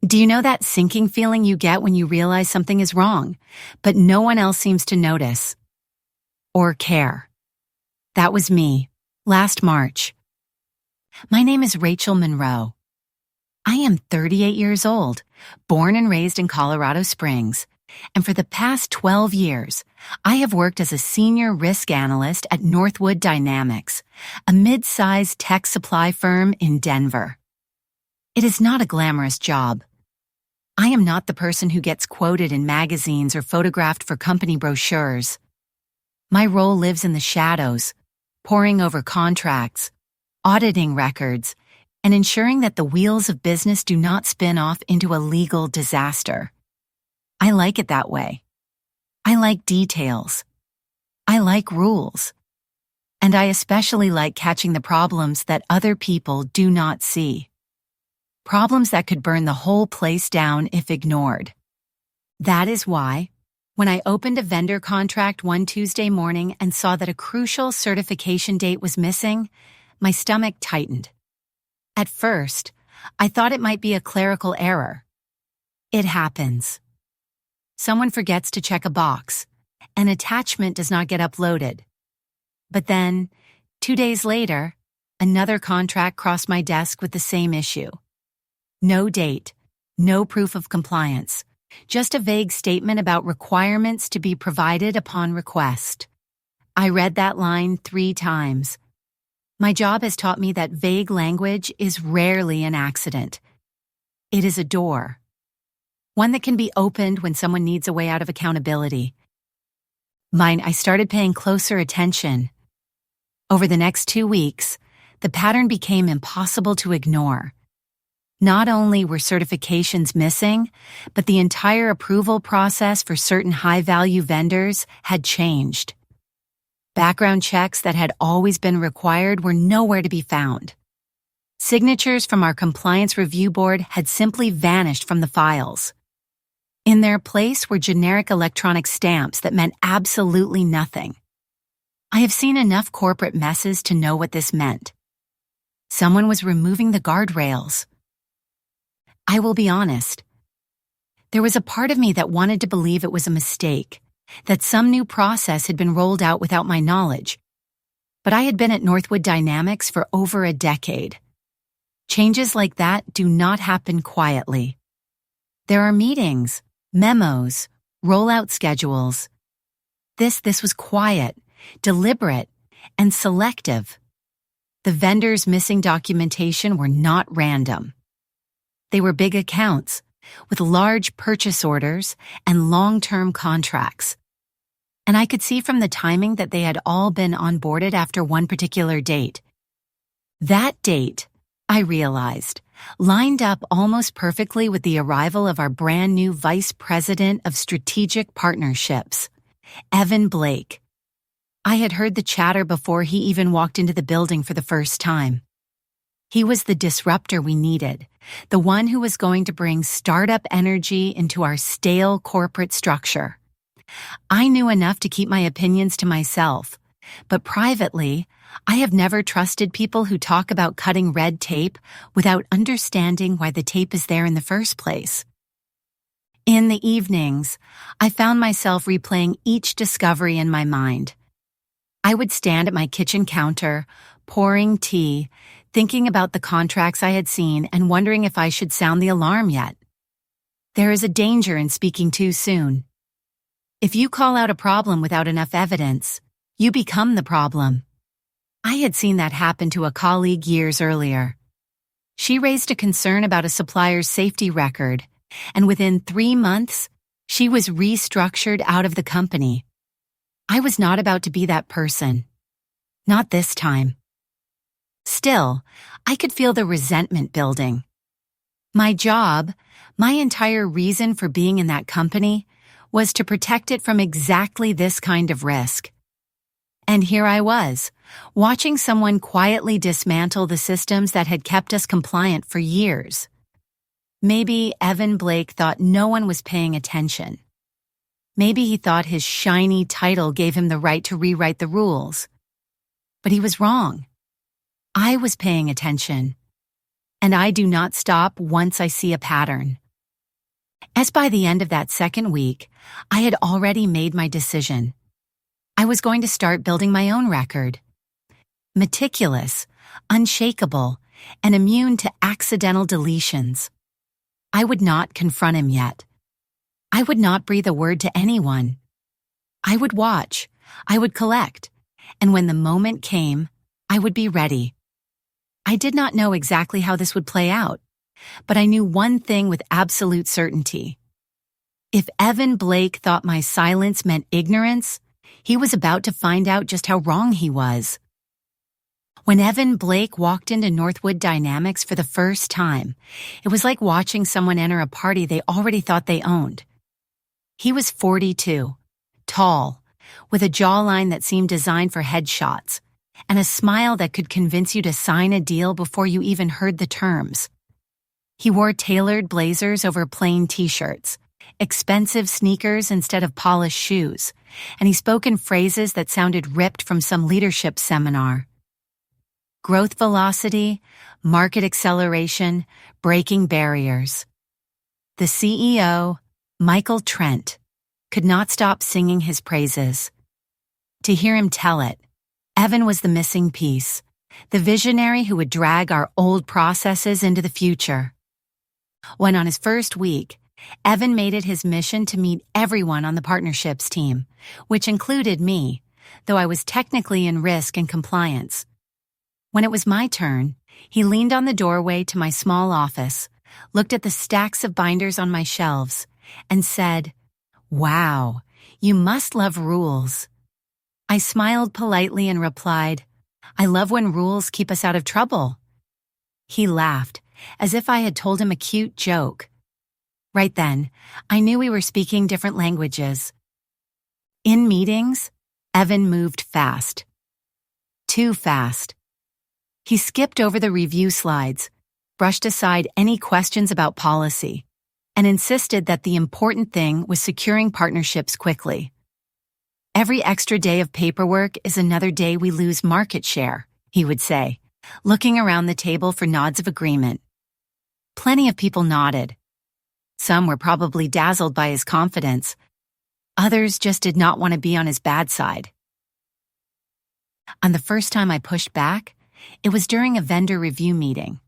Do you know that sinking feeling you get when you realize something is wrong, but no one else seems to notice or care? That was me, last March. My name is Rachel Monroe. I am 38 years old, born and raised in Colorado Springs, and for the past 12 years, I have worked as a senior risk analyst at Northwood Dynamics, a mid-sized tech supply firm in Denver. It is not a glamorous job. I am not the person who gets quoted in magazines or photographed for company brochures. My role lives in the shadows, poring over contracts, auditing records, and ensuring that the wheels of business do not spin off into a legal disaster. I like it that way. I like details. I like rules. And I especially like catching the problems that other people do not see. Problems that could burn the whole place down if ignored. That is why, when I opened a vendor contract one Tuesday morning and saw that a crucial certification date was missing, my stomach tightened. At first, I thought it might be a clerical error. It happens. Someone forgets to check a box. An attachment does not get uploaded. But then, 2 days later, another contract crossed my desk with the same issue. No date, no proof of compliance, just a vague statement about requirements to be provided upon request. I read that line 3 times. My job has taught me that vague language is rarely an accident. It is a door. One that can be opened when someone needs a way out of accountability. I started paying closer attention. Over the next 2 weeks, the pattern became impossible to ignore. Not only were certifications missing, but the entire approval process for certain high-value vendors had changed. Background checks that had always been required were nowhere to be found. Signatures from our compliance review board had simply vanished from the files. In their place were generic electronic stamps that meant absolutely nothing. I have seen enough corporate messes to know what this meant. Someone was removing the guardrails. I will be honest. There was a part of me that wanted to believe it was a mistake, that some new process had been rolled out without my knowledge. But I had been at Northwood Dynamics for over a decade. Changes like that do not happen quietly. There are meetings, memos, rollout schedules. This was quiet, deliberate, and selective. The vendors' missing documentation were not random. They were big accounts, with large purchase orders and long-term contracts. And I could see from the timing that they had all been onboarded after one particular date. That date, I realized, lined up almost perfectly with the arrival of our brand new Vice President of Strategic Partnerships, Evan Blake. I had heard the chatter before he even walked into the building for the first time. He was the disruptor we needed, the one who was going to bring startup energy into our stale corporate structure. I knew enough to keep my opinions to myself, but privately, I have never trusted people who talk about cutting red tape without understanding why the tape is there in the first place. In the evenings, I found myself replaying each discovery in my mind. I would stand at my kitchen counter, pouring tea, thinking about the contracts I had seen and wondering if I should sound the alarm yet. There is a danger in speaking too soon. If you call out a problem without enough evidence, you become the problem. I had seen that happen to a colleague years earlier. She raised a concern about a supplier's safety record, and within 3 months, she was restructured out of the company. I was not about to be that person. Not this time. Still, I could feel the resentment building. My job, my entire reason for being in that company, was to protect it from exactly this kind of risk. And here I was, watching someone quietly dismantle the systems that had kept us compliant for years. Maybe Evan Blake thought no one was paying attention. Maybe he thought his shiny title gave him the right to rewrite the rules. But he was wrong. I was paying attention. And I do not stop once I see a pattern. As by the end of that second week, I had already made my decision. I was going to start building my own record. Meticulous, unshakable, and immune to accidental deletions. I would not confront him yet. I would not breathe a word to anyone. I would watch, I would collect, and when the moment came, I would be ready. I did not know exactly how this would play out, but I knew one thing with absolute certainty. If Evan Blake thought my silence meant ignorance, he was about to find out just how wrong he was. When Evan Blake walked into Northwood Dynamics for the first time, it was like watching someone enter a party they already thought they owned. He was 42, tall, with a jawline that seemed designed for headshots, and a smile that could convince you to sign a deal before you even heard the terms. He wore tailored blazers over plain t-shirts, expensive sneakers instead of polished shoes, and he spoke in phrases that sounded ripped from some leadership seminar. Growth velocity, market acceleration, breaking barriers. The CEO, Michael Trent, could not stop singing his praises. To hear him tell it, Evan was the missing piece, the visionary who would drag our old processes into the future. When on his first week, Evan made it his mission to meet everyone on the partnerships team, which included me, though I was technically in risk and compliance. When it was my turn, he leaned on the doorway to my small office, looked at the stacks of binders on my shelves, and said, "Wow, you must love rules." I smiled politely and replied, "I love when rules keep us out of trouble." He laughed, as if I had told him a cute joke. Right then, I knew we were speaking different languages. In meetings, Evan moved fast. Too fast. He skipped over the review slides, brushed aside any questions about policy, and insisted that the important thing was securing partnerships quickly. "Every extra day of paperwork is another day we lose market share," he would say, looking around the table for nods of agreement. Plenty of people nodded. Some were probably dazzled by his confidence. Others just did not want to be on his bad side. On the first time I pushed back, it was during a vendor review meeting.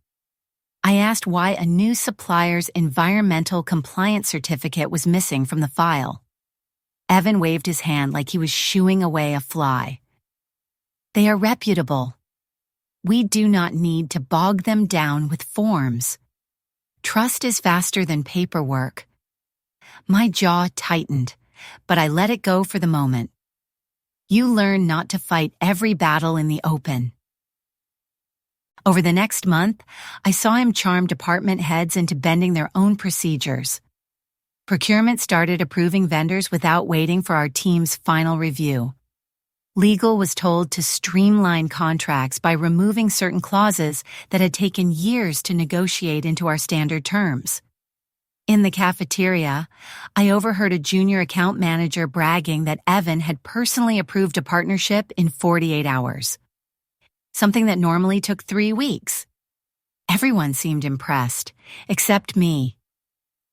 I asked why a new supplier's environmental compliance certificate was missing from the file. Evan waved his hand like he was shooing away a fly. "They are reputable. We do not need to bog them down with forms. Trust is faster than paperwork." My jaw tightened, but I let it go for the moment. You learn not to fight every battle in the open. Over the next month, I saw him charm department heads into bending their own procedures. Procurement started approving vendors without waiting for our team's final review. Legal was told to streamline contracts by removing certain clauses that had taken years to negotiate into our standard terms. In the cafeteria, I overheard a junior account manager bragging that Evan had personally approved a partnership in 48 hours. Something that normally took 3 weeks. Everyone seemed impressed, except me.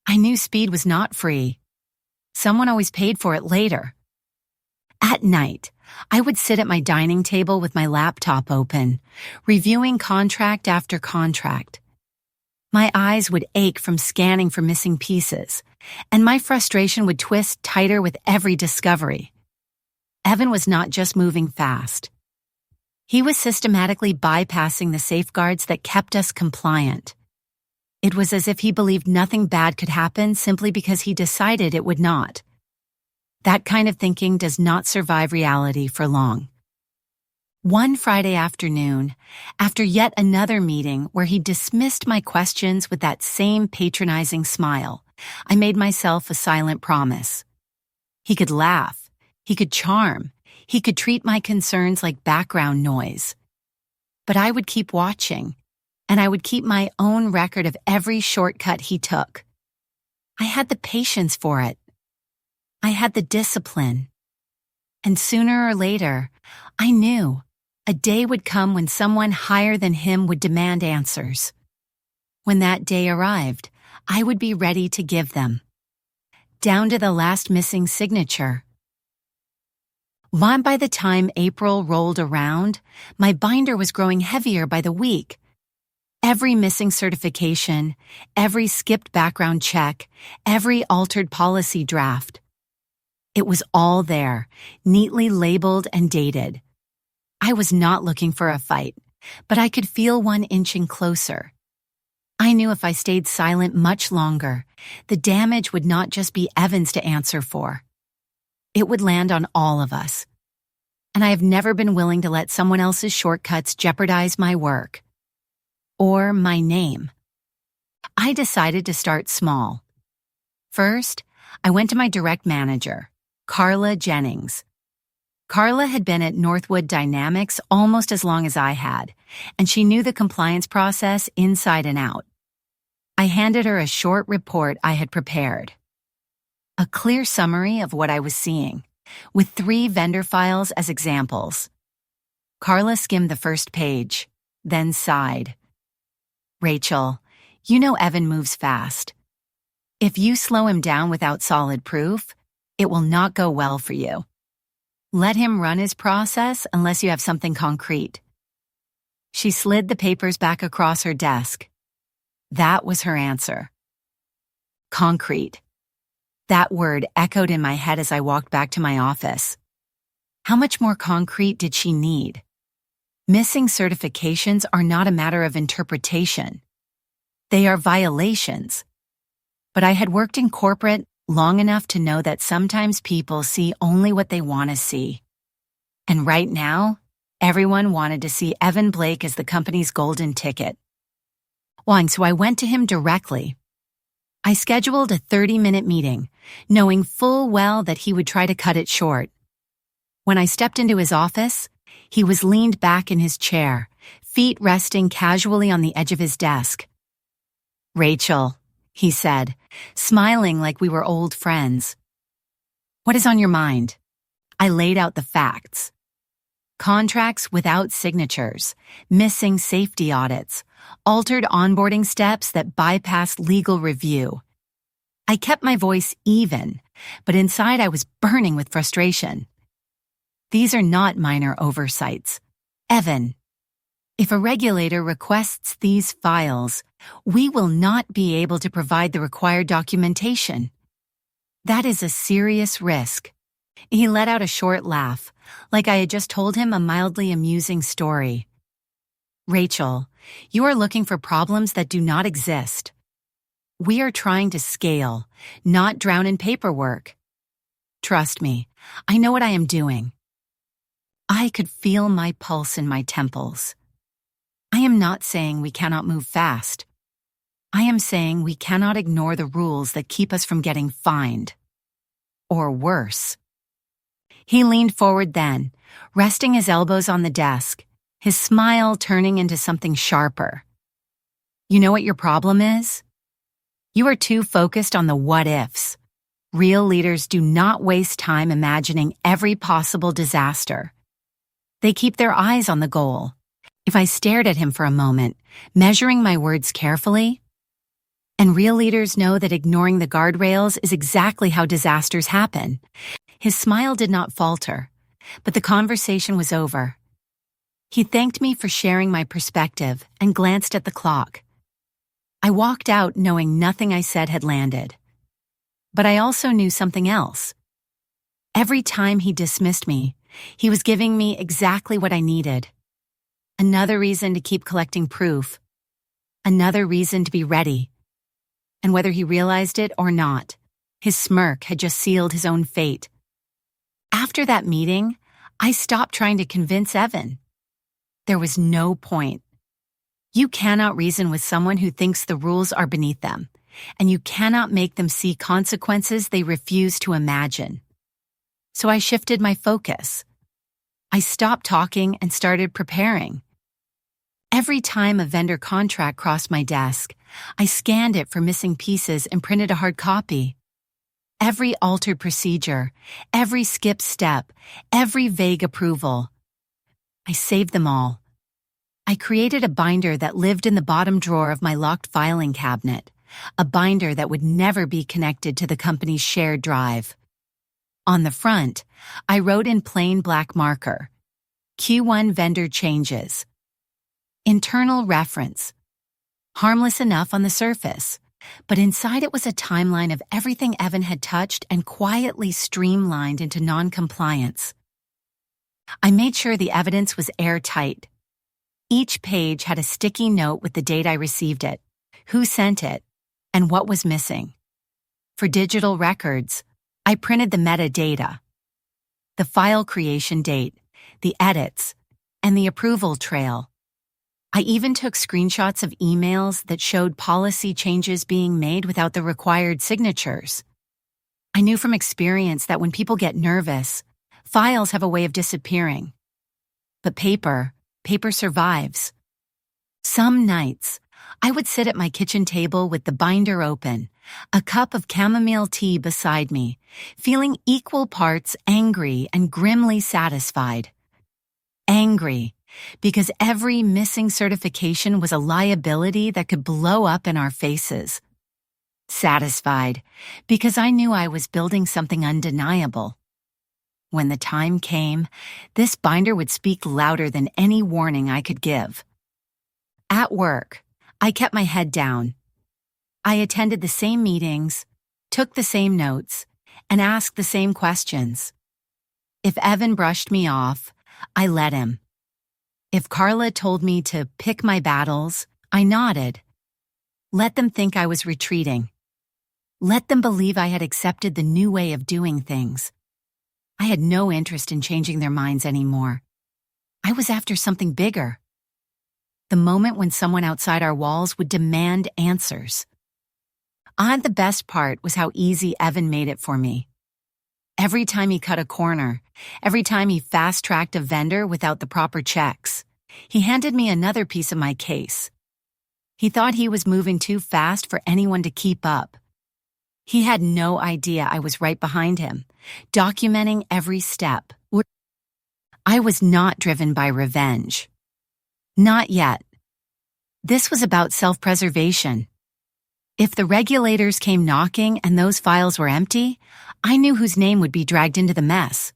I knew speed was not free. Someone always paid for it later. At night, I would sit at my dining table with my laptop open, reviewing contract after contract. My eyes would ache from scanning for missing pieces, and my frustration would twist tighter with every discovery. Evan was not just moving fast. He was systematically bypassing the safeguards that kept us compliant. It was as if he believed nothing bad could happen simply because he decided it would not. That kind of thinking does not survive reality for long. One Friday afternoon, after yet another meeting where he dismissed my questions with that same patronizing smile, I made myself a silent promise. He could laugh, he could charm, he could treat my concerns like background noise. But I would keep watching, and I would keep my own record of every shortcut he took. I had the patience for it. I had the discipline. And sooner or later, I knew a day would come when someone higher than him would demand answers. When that day arrived, I would be ready to give them. down to the last missing signature. By the time April rolled around, my binder was growing heavier by the week. Every missing certification, every skipped background check, every altered policy draft. It was all there, neatly labeled and dated. I was not looking for a fight, but I could feel one inching closer. I knew if I stayed silent much longer, the damage would not just be Evan's to answer for. It would land on all of us. And I have never been willing to let someone else's shortcuts jeopardize my work. Or my name. I decided to start small. First, I went to my direct manager, Carla Jennings. Carla had been at Northwood Dynamics almost as long as I had, and she knew the compliance process inside and out. I handed her a short report I had prepared. A clear summary of what I was seeing, with 3 vendor files as examples. Carla skimmed the first page, then sighed. Rachel, you know Evan moves fast. If you slow him down without solid proof, it will not go well for you. Let him run his process unless you have something concrete. She slid the papers back across her desk. That was her answer. Concrete. That word echoed in my head as I walked back to my office. How much more concrete did she need? Missing certifications are not a matter of interpretation. They are violations. But I had worked in corporate long enough to know that sometimes people see only what they want to see. And right now, everyone wanted to see Evan Blake as the company's golden ticket. So I went to him directly. I scheduled a 30-minute meeting, knowing full well that he would try to cut it short. When I stepped into his office, he was leaned back in his chair, feet resting casually on the edge of his desk. Rachel, he said, smiling like we were old friends. What is on your mind? I laid out the facts. Contracts without signatures, missing safety audits, altered onboarding steps that bypassed legal review. I kept my voice even, but inside I was burning with frustration. These are not minor oversights. Evan, if a regulator requests these files, we will not be able to provide the required documentation. That is a serious risk. He let out a short laugh, like I had just told him a mildly amusing story. Rachel, you are looking for problems that do not exist. We are trying to scale, not drown in paperwork. Trust me, I know what I am doing. I could feel my pulse in my temples. I am not saying we cannot move fast. I am saying we cannot ignore the rules that keep us from getting fined. Or worse. He leaned forward then, resting his elbows on the desk, his smile turning into something sharper. You know what your problem is? You are too focused on the what-ifs. Real leaders do not waste time imagining every possible disaster. They keep their eyes on the goal. If I stared at him for a moment, measuring my words carefully, and real leaders know that ignoring the guardrails is exactly how disasters happen. His smile did not falter, but the conversation was over. He thanked me for sharing my perspective and glanced at the clock. I walked out knowing nothing I said had landed. But I also knew something else. Every time he dismissed me, he was giving me exactly what I needed. Another reason to keep collecting proof. Another reason to be ready. And whether he realized it or not, his smirk had just sealed his own fate. After that meeting, I stopped trying to convince Evan. There was no point. You cannot reason with someone who thinks the rules are beneath them, and you cannot make them see consequences they refuse to imagine. So I shifted my focus. I stopped talking and started preparing. Every time a vendor contract crossed my desk, I scanned it for missing pieces and printed a hard copy. Every altered procedure, every skipped step, every vague approval. I saved them all. I created a binder that lived in the bottom drawer of my locked filing cabinet, a binder that would never be connected to the company's shared drive. On the front, I wrote in plain black marker, Q1 vendor changes. Internal reference. Harmless enough on the surface, but inside it was a timeline of everything Evan had touched and quietly streamlined into non-compliance. I made sure the evidence was airtight. Each page had a sticky note with the date I received it, who sent it, and what was missing. For digital records, I printed the metadata, the file creation date, the edits, and the approval trail. I even took screenshots of emails that showed policy changes being made without the required signatures. I knew from experience that when people get nervous, files have a way of disappearing. But paper survives. Some nights, I would sit at my kitchen table with the binder open, a cup of chamomile tea beside me, feeling equal parts angry and grimly satisfied. Angry, because every missing certification was a liability that could blow up in our faces. Satisfied, because I knew I was building something undeniable. When the time came, this binder would speak louder than any warning I could give. At work, I kept my head down. I attended the same meetings, took the same notes, and asked the same questions. If Evan brushed me off, I let him. If Carla told me to pick my battles, I nodded. Let them think I was retreating. Let them believe I had accepted the new way of doing things. I had no interest in changing their minds anymore. I was after something bigger. The moment when someone outside our walls would demand answers. The best part was how easy Evan made it for me. Every time he cut a corner, every time he fast-tracked a vendor without the proper checks, he handed me another piece of my case. He thought he was moving too fast for anyone to keep up. He had no idea I was right behind him, documenting every step. I was not driven by revenge. Not yet. This was about self-preservation. If the regulators came knocking and those files were empty, I knew whose name would be dragged into the mess.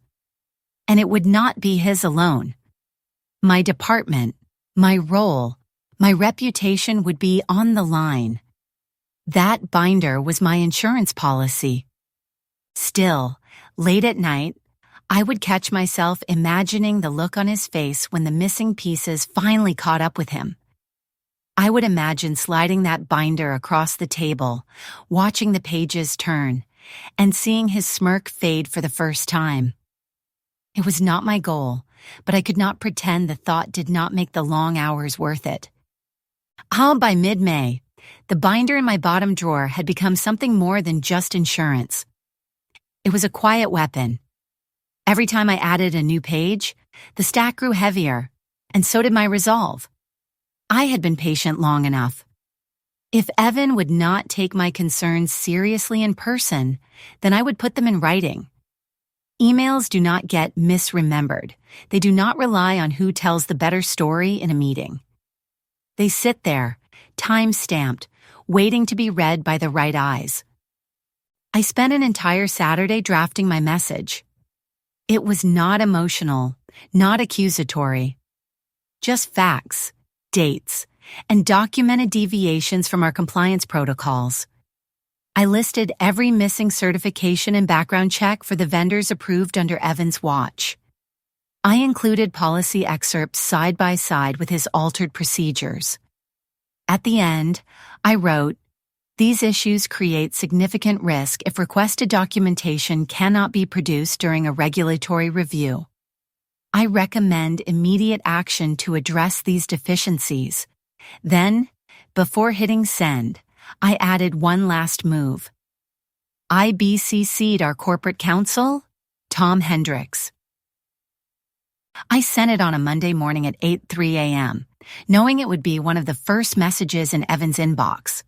And it would not be his alone. My department, my role, my reputation would be on the line. That binder was my insurance policy. Still, late at night, I would catch myself imagining the look on his face when the missing pieces finally caught up with him. I would imagine sliding that binder across the table, watching the pages turn, and seeing his smirk fade for the first time. It was not my goal, but I could not pretend the thought did not make the long hours worth it. By mid-May, the binder in my bottom drawer had become something more than just insurance. It was a quiet weapon. Every time I added a new page, the stack grew heavier, and so did my resolve. I had been patient long enough. If Evan would not take my concerns seriously in person, then I would put them in writing. Emails do not get misremembered. They do not rely on who tells the better story in a meeting. They sit there, time-stamped, waiting to be read by the right eyes. I spent an entire Saturday drafting my message. It was not emotional, not accusatory. Just facts, dates, and documented deviations from our compliance protocols. I listed every missing certification and background check for the vendors approved under Evan's watch. I included policy excerpts side by side with his altered procedures. At the end, I wrote, "These issues create significant risk if requested documentation cannot be produced during a regulatory review. I recommend immediate action to address these deficiencies." Then, before hitting send, I added one last move. I BCC'd our corporate counsel, Tom Hendricks. I sent it on a Monday morning at 8:03 a.m., knowing it would be one of the first messages in Evan's inbox.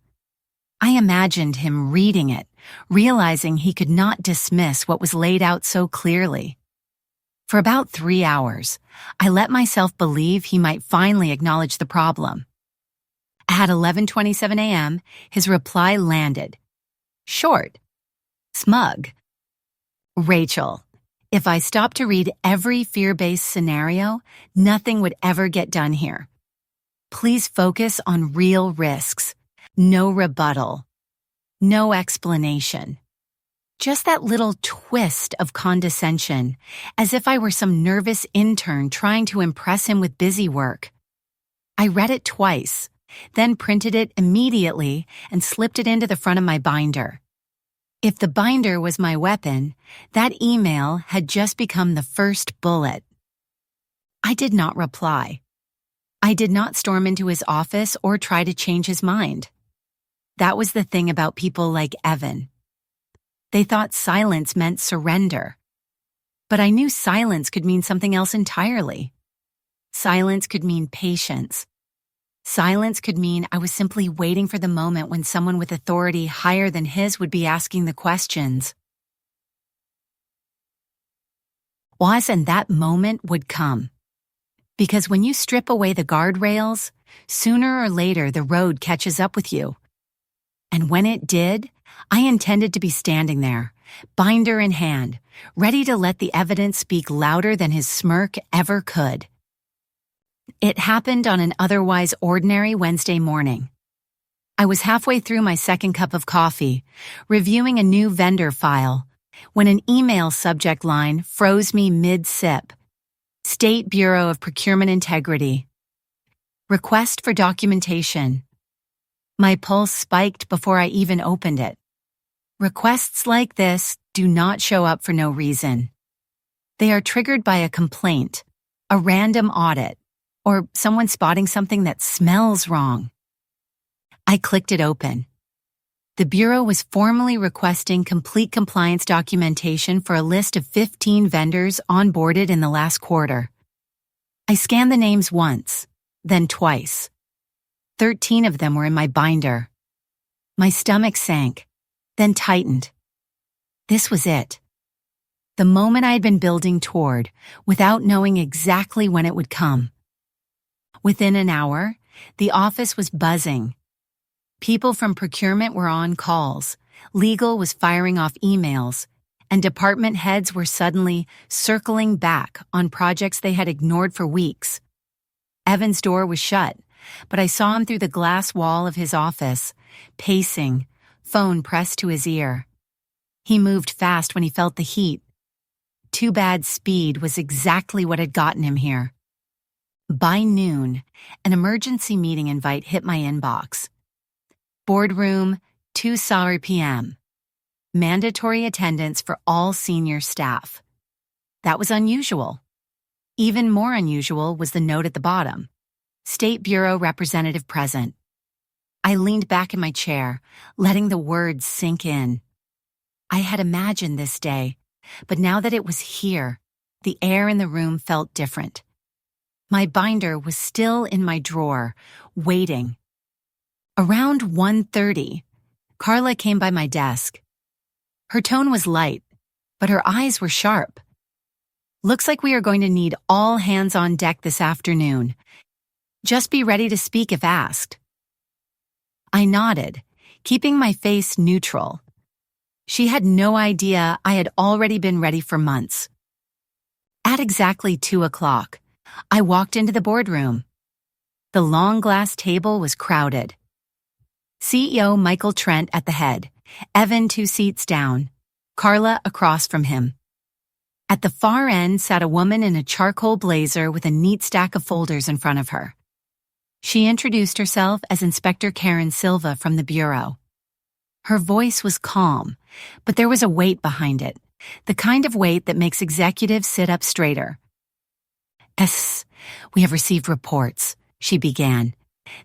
I imagined him reading it, realizing he could not dismiss what was laid out so clearly. For about 3 hours, I let myself believe he might finally acknowledge the problem. At 11:27 a.m., his reply landed. Short. Smug. Rachel, if I stopped to read every fear-based scenario, nothing would ever get done here. Please focus on real risks. No rebuttal. No explanation. Just that little twist of condescension, as if I were some nervous intern trying to impress him with busy work. I read it twice, then printed it immediately and slipped it into the front of my binder. If the binder was my weapon, that email had just become the first bullet. I did not reply. I did not storm into his office or try to change his mind. That was the thing about people like Evan. They thought silence meant surrender. But I knew silence could mean something else entirely. Silence could mean patience. Silence could mean I was simply waiting for the moment when someone with authority higher than his would be asking the questions. And that moment would come. Because when you strip away the guardrails, sooner or later the road catches up with you. And when it did, I intended to be standing there, binder in hand, ready to let the evidence speak louder than his smirk ever could. It happened on an otherwise ordinary Wednesday morning. I was halfway through my second cup of coffee, reviewing a new vendor file, when an email subject line froze me mid-sip. State Bureau of Procurement Integrity. Request for documentation. My pulse spiked before I even opened it. Requests like this do not show up for no reason. They are triggered by a complaint, a random audit, or someone spotting something that smells wrong. I clicked it open. The Bureau was formally requesting complete compliance documentation for a list of 15 vendors onboarded in the last quarter. I scanned the names once, then twice. 13 of them were in my binder. My stomach sank, then tightened. This was it. The moment I had been building toward, without knowing exactly when it would come. Within an hour, the office was buzzing. People from procurement were on calls, legal was firing off emails, and department heads were suddenly circling back on projects they had ignored for weeks. Evan's door was shut, but I saw him through the glass wall of his office, pacing, phone pressed to his ear. He moved fast when he felt the heat. Too bad speed was exactly what had gotten him here. By noon, an emergency meeting invite hit my inbox. Boardroom, 2 p.m. Mandatory attendance for all senior staff. That was unusual. Even more unusual was the note at the bottom. State Bureau representative present. I leaned back in my chair, letting the words sink in. I had imagined this day, but now that it was here, the air in the room felt different. My binder was still in my drawer, waiting. Around 1:30, Carla came by my desk. Her tone was light, but her eyes were sharp. Looks like we are going to need all hands on deck this afternoon. Just be ready to speak if asked. I nodded, keeping my face neutral. She had no idea I had already been ready for months. At exactly 2:00, I walked into the boardroom. The long glass table was crowded. CEO Michael Trent at the head, Evan 2 seats down, Carla across from him. At the far end sat a woman in a charcoal blazer with a neat stack of folders in front of her. She introduced herself as Inspector Karen Silva from the Bureau. Her voice was calm, but there was a weight behind it, the kind of weight that makes executives sit up straighter. "Yes, we have received reports," she began,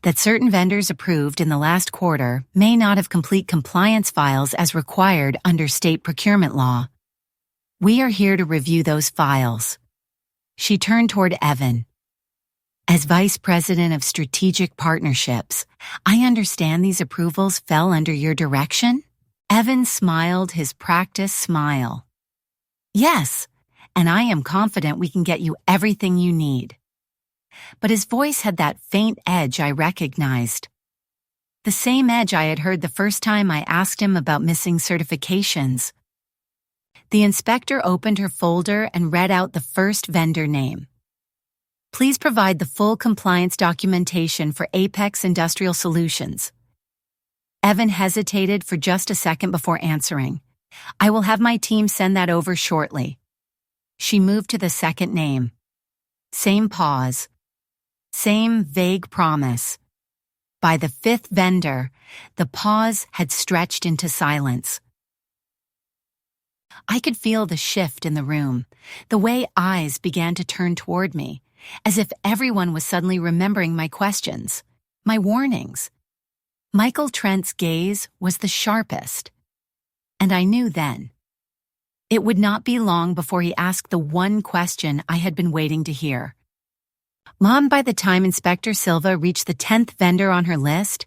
"that certain vendors approved in the last quarter may not have complete compliance files as required under state procurement law. We are here to review those files." She turned toward Evan. "As Vice President of Strategic Partnerships, I understand these approvals fell under your direction?" Evan smiled his practiced smile. "Yes, and I am confident we can get you everything you need." But his voice had that faint edge I recognized. the same edge I had heard the first time I asked him about missing certifications. The inspector opened her folder and read out the first vendor name. Please provide the full compliance documentation for Apex Industrial Solutions. Evan hesitated for just a second before answering. I will have my team send that over shortly. She moved to the second name. Same pause. Same vague promise. By the fifth vendor, the pause had stretched into silence. I could feel the shift in the room, the way eyes began to turn toward me, as if everyone was suddenly remembering my questions, my warnings. Michael Trent's gaze was the sharpest, and I knew then. It would not be long before he asked the one question I had been waiting to hear. Mom, by the time Inspector Silva reached the 10th vendor on her list,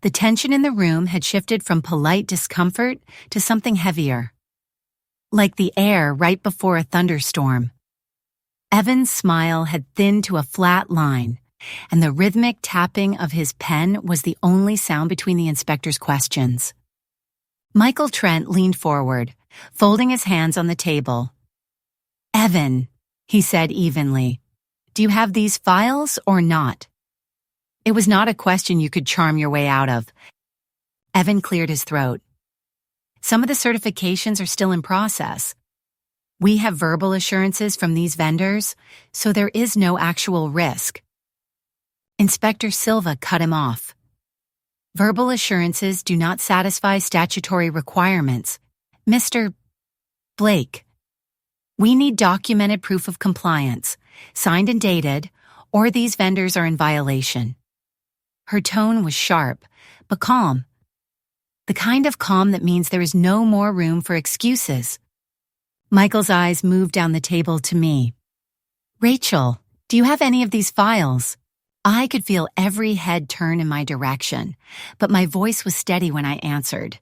the tension in the room had shifted from polite discomfort to something heavier. Like the air right before a thunderstorm. Evan's smile had thinned to a flat line, and the rhythmic tapping of his pen was the only sound between the inspector's questions. Michael Trent leaned forward, folding his hands on the table. Evan, he said evenly, do you have these files or not? It was not a question you could charm your way out of. Evan cleared his throat. Some of the certifications are still in process. We have verbal assurances from these vendors, so there is no actual risk. Inspector Silva cut him off. Verbal assurances do not satisfy statutory requirements. Mr. Blake, we need documented proof of compliance, signed and dated, or these vendors are in violation. Her tone was sharp, but calm. The kind of calm that means there is no more room for excuses. Michael's eyes moved down the table to me. Rachel, do you have any of these files? I could feel every head turn in my direction, but my voice was steady when I answered.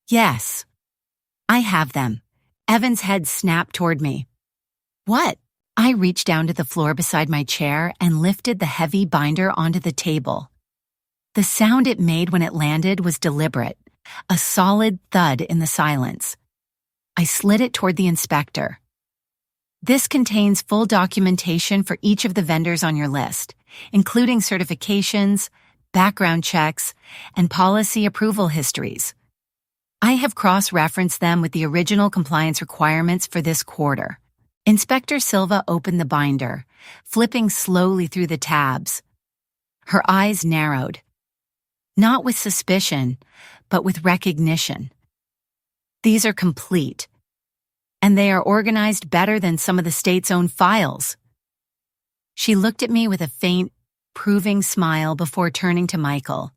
Yes, I have them. Evan's head snapped toward me. What? I reached down to the floor beside my chair and lifted the heavy binder onto the table. The sound it made when it landed was deliberate, a solid thud in the silence. I slid it toward the inspector. This contains full documentation for each of the vendors on your list, including certifications, background checks, and policy approval histories. I have cross-referenced them with the original compliance requirements for this quarter. Inspector Silva opened the binder, flipping slowly through the tabs. Her eyes narrowed. Not with suspicion, but with recognition. These are complete, and they are organized better than some of the state's own files. She looked at me with a faint, proving smile before turning to Michael.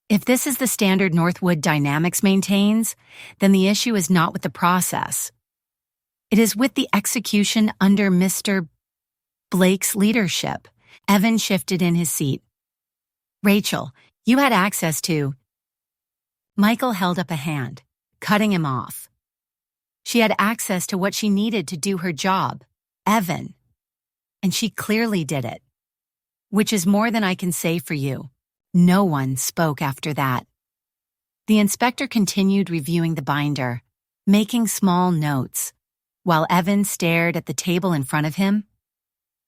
If this is the standard Northwood Dynamics maintains, then the issue is not with the process. It is with the execution under Mr. Blake's leadership. Evan shifted in his seat. Rachel, you had access to... Michael held up a hand, cutting him off. She had access to what she needed to do her job, Evan. And she clearly did it. Which is more than I can say for you. No one spoke after that. The inspector continued reviewing the binder, making small notes, while Evan stared at the table in front of him.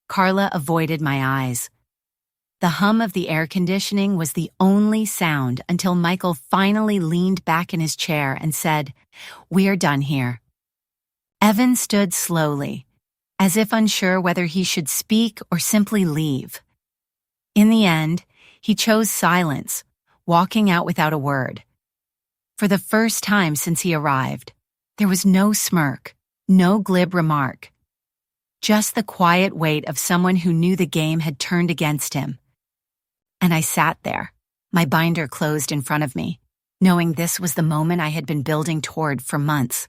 Carla avoided my eyes. The hum of the air conditioning was the only sound until Michael finally leaned back in his chair and said, "We are done here." Evan stood slowly, as if unsure whether he should speak or simply leave. In the end, he chose silence, walking out without a word. For the first time since he arrived, there was no smirk, no glib remark. Just the quiet weight of someone who knew the game had turned against him. And I sat there, my binder closed in front of me, knowing this was the moment I had been building toward for months.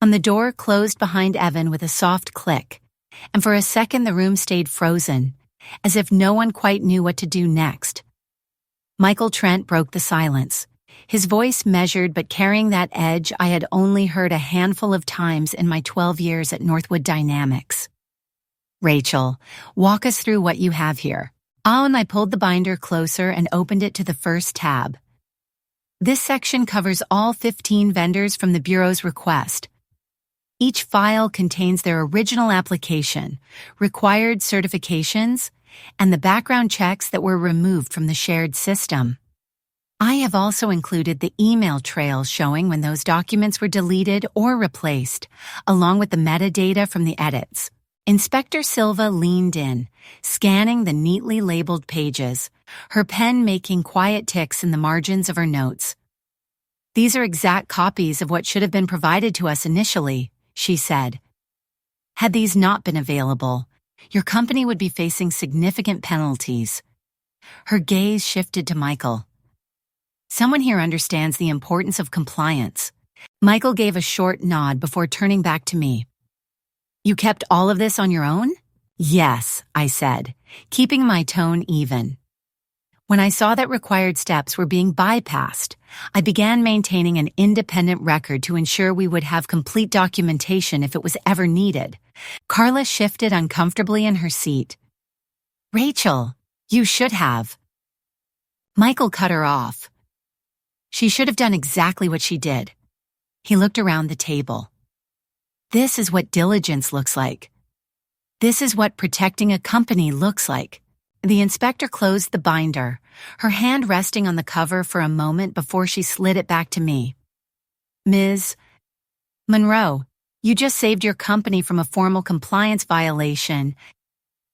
And the door closed behind Evan with a soft click, and for a second the room stayed frozen, as if no one quite knew what to do next. Michael Trent broke the silence, his voice measured but carrying that edge I had only heard a handful of times in my 12 years at Northwood Dynamics. Rachel, walk us through what you have here. And I pulled the binder closer and opened it to the first tab. This section covers all 15 vendors from the Bureau's request. Each file contains their original application, required certifications, and the background checks that were removed from the shared system. I have also included the email trail showing when those documents were deleted or replaced, along with the metadata from the edits. Inspector Silva leaned in, scanning the neatly labeled pages, her pen making quiet ticks in the margins of her notes. "These are exact copies of what should have been provided to us initially," she said. "Had these not been available, your company would be facing significant penalties." Her gaze shifted to Michael. "Someone here understands the importance of compliance." Michael gave a short nod before turning back to me. "You kept all of this on your own?" "Yes," I said, keeping my tone even. When I saw that required steps were being bypassed, I began maintaining an independent record to ensure we would have complete documentation if it was ever needed. Carla shifted uncomfortably in her seat. "Rachel, you should have." Michael cut her off. "She should have done exactly what she did." He looked around the table. "This is what diligence looks like. This is what protecting a company looks like." The inspector closed the binder, her hand resting on the cover for a moment before she slid it back to me. "Ms. Monroe, you just saved your company from a formal compliance violation,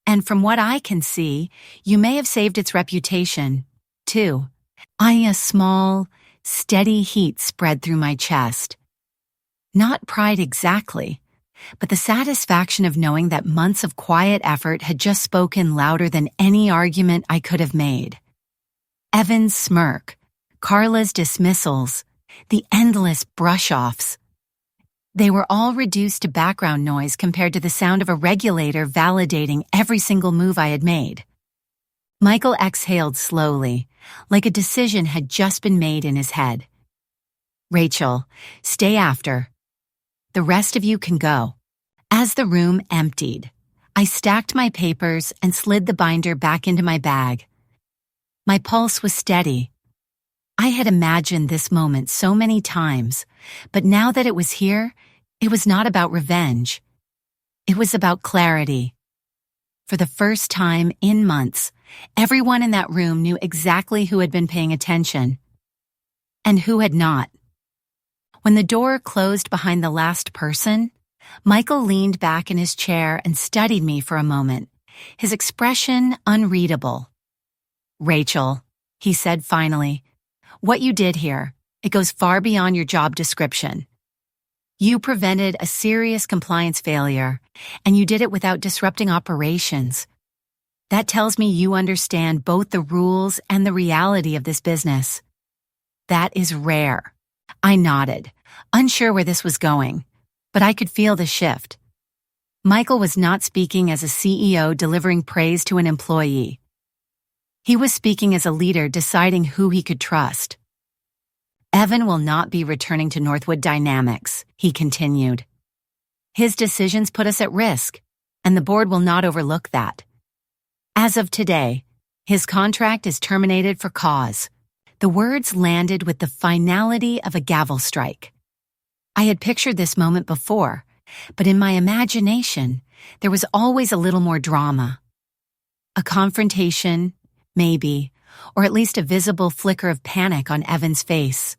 and from what I can see, you may have saved its reputation, too." A small, steady heat spread through my chest. Not pride exactly, but the satisfaction of knowing that months of quiet effort had just spoken louder than any argument I could have made. Evan's smirk, Carla's dismissals, the endless brush-offs. They were all reduced to background noise compared to the sound of a regulator validating every single move I had made. Michael exhaled slowly, like a decision had just been made in his head. "Rachel, stay after. The rest of you can go." As the room emptied, I stacked my papers and slid the binder back into my bag. My pulse was steady. I had imagined this moment so many times, but now that it was here, it was not about revenge. It was about clarity. For the first time in months, everyone in that room knew exactly who had been paying attention and who had not. When the door closed behind the last person, Michael leaned back in his chair and studied me for a moment, his expression unreadable. "Rachel," he said finally, "what you did here, it goes far beyond your job description. You prevented a serious compliance failure, and you did it without disrupting operations. That tells me you understand both the rules and the reality of this business. That is rare." I nodded, unsure where this was going, but I could feel the shift. Michael was not speaking as a CEO delivering praise to an employee. He was speaking as a leader deciding who he could trust. "Evan will not be returning to Northwood Dynamics," he continued. "His decisions put us at risk, and the board will not overlook that. As of today, his contract is terminated for cause." The words landed with the finality of a gavel strike. I had pictured this moment before, but in my imagination, there was always a little more drama. A confrontation, maybe, or at least a visible flicker of panic on Evan's face.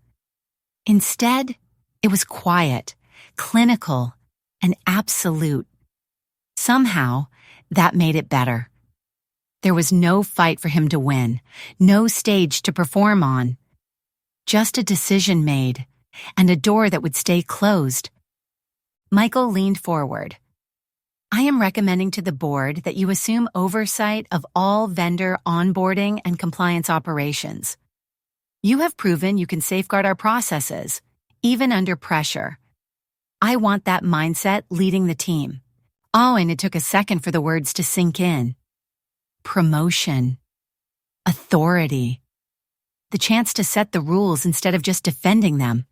Instead, it was quiet, clinical, and absolute. Somehow, that made it better. There was no fight for him to win, no stage to perform on. Just a decision made, and a door that would stay closed. Michael leaned forward. "I am recommending to the board that you assume oversight of all vendor onboarding and compliance operations. You have proven you can safeguard our processes, even under pressure. I want that mindset leading the team." And it took a second for the words to sink in. Promotion. Authority. The chance to set the rules instead of just defending them.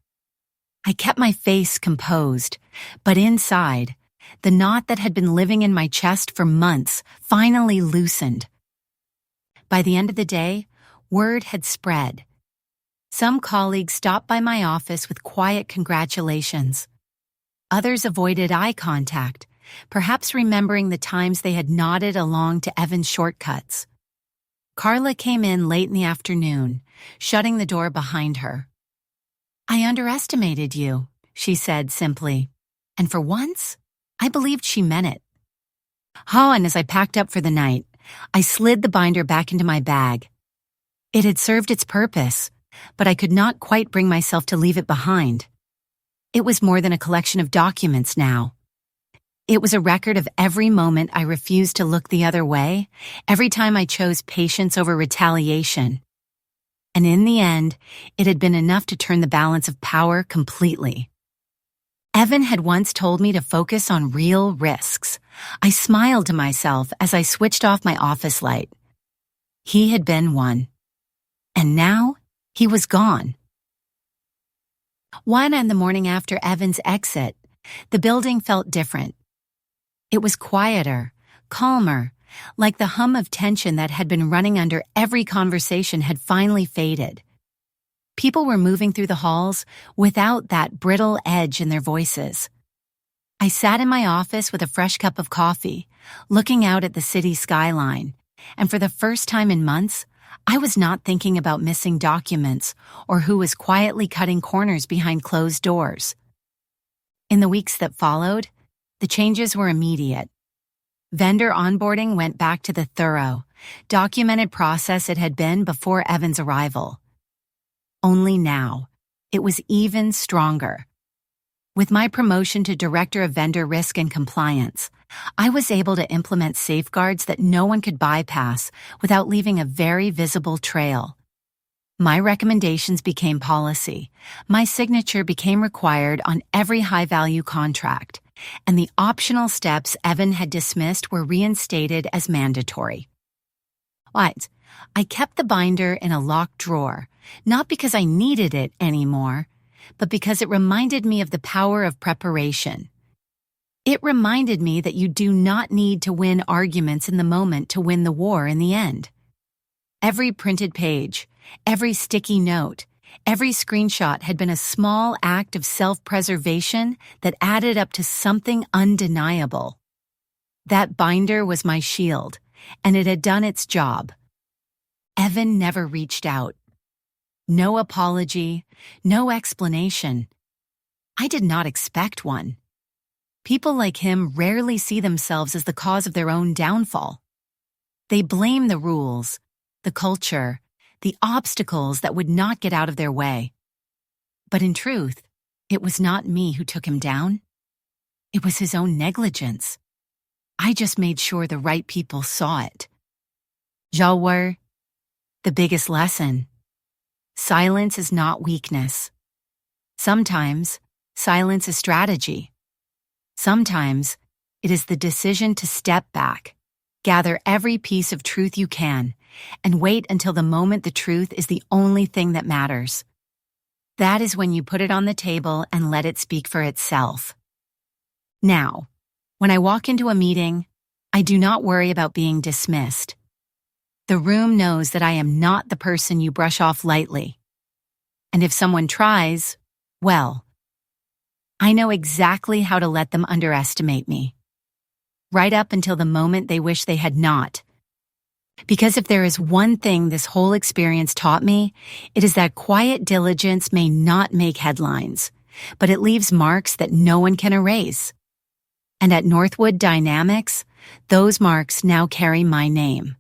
I kept my face composed, but inside, the knot that had been living in my chest for months finally loosened. By the end of the day, word had spread. Some colleagues stopped by my office with quiet congratulations. Others avoided eye contact, perhaps remembering the times they had nodded along to Evan's shortcuts. Carla came in late in the afternoon, shutting the door behind her. "I underestimated you," she said simply, and for once, I believed she meant it. And as I packed up for the night, I slid the binder back into my bag. It had served its purpose, but I could not quite bring myself to leave it behind. It was more than a collection of documents now. It was a record of every moment I refused to look the other way, every time I chose patience over retaliation. And in the end, it had been enough to turn the balance of power completely. Evan had once told me to focus on real risks. I smiled to myself as I switched off my office light. He had been one. And now, he was gone. On the morning after Evan's exit, the building felt different. It was quieter, calmer, like the hum of tension that had been running under every conversation had finally faded. People were moving through the halls without that brittle edge in their voices. I sat in my office with a fresh cup of coffee, looking out at the city skyline, and for the first time in months, I was not thinking about missing documents or who was quietly cutting corners behind closed doors. In the weeks that followed, the changes were immediate. Vendor onboarding went back to the thorough, documented process it had been before Evan's arrival. Only now, it was even stronger. With my promotion to Director of Vendor Risk and Compliance, I was able to implement safeguards that no one could bypass without leaving a very visible trail. My recommendations became policy, my signature became required on every high-value contract, and the optional steps Evan had dismissed were reinstated as mandatory. I kept the binder in a locked drawer, not because I needed it anymore, but because it reminded me of the power of preparation. It reminded me that you do not need to win arguments in the moment to win the war in the end. Every printed page, every sticky note, every screenshot had been a small act of self-preservation that added up to something undeniable. That binder was my shield, and it had done its job. Evan never reached out. No apology, no explanation. I did not expect one. People like him rarely see themselves as the cause of their own downfall. They blame the rules, the culture, the obstacles that would not get out of their way. But in truth, it was not me who took him down. It was his own negligence. I just made sure the right people saw it. The biggest lesson. Silence is not weakness. Sometimes, silence is strategy. Sometimes, it is the decision to step back, gather every piece of truth you can, and wait until the moment the truth is the only thing that matters. That is when you put it on the table and let it speak for itself. Now, when I walk into a meeting, I do not worry about being dismissed. The room knows that I am not the person you brush off lightly. And if someone tries, well, I know exactly how to let them underestimate me. Right up until the moment they wish they had not. Because if there is one thing this whole experience taught me, it is that quiet diligence may not make headlines, but it leaves marks that no one can erase. And at Northwood Dynamics, those marks now carry my name.